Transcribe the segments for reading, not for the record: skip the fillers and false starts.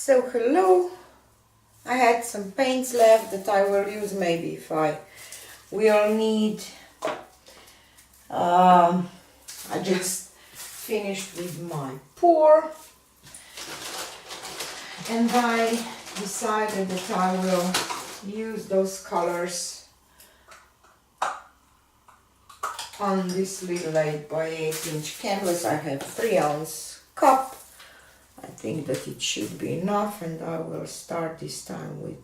So hello, I had some paints left that I will use maybe if I will need. I just finished with my pour and I decided that I will use those colors on this little 8 by 8 inch canvas. I have 3-ounce cup. I think that it should be enough, and I will start this time with,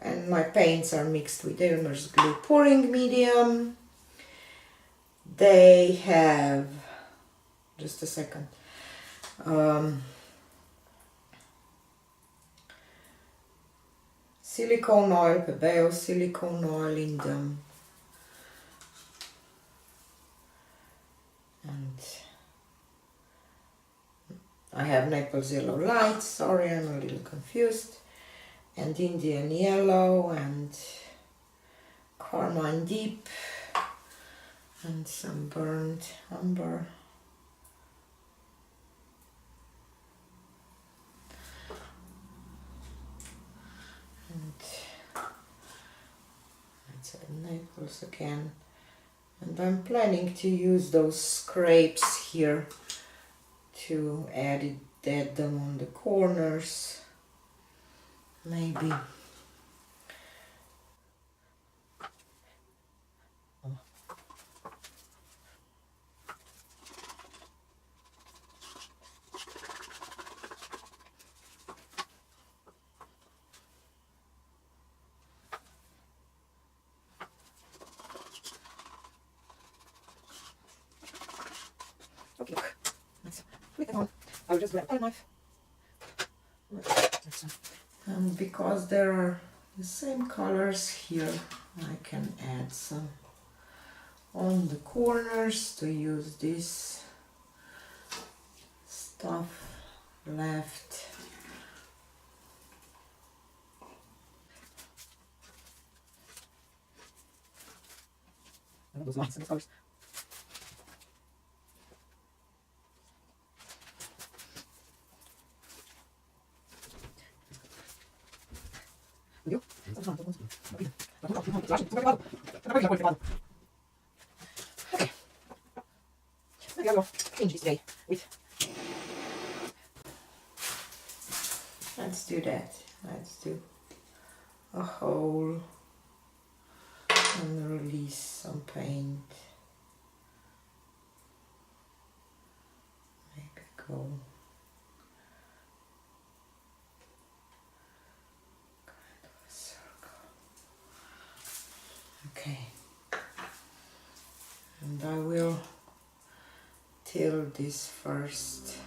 and my paints are mixed with Elmer's glue pouring medium. They have, just a second, silicone oil, Pebeo silicone oil in them, and I have Naples yellow light, sorry I'm a little confused, and Indian yellow and carmine deep and some burnt umber. And it's Naples again. And I'm planning to use those scrapes here to add them on the corners, maybe. Okay, let's flick it on. I'll just grab a knife. And because there are the same colors here, I can add some on the corners to use this stuff left. Those lines and the colors. Okay. Maybe I will change this today with. Let's do that. Let's do a hole and release some paint. Maybe go. Okay, and I will till this first.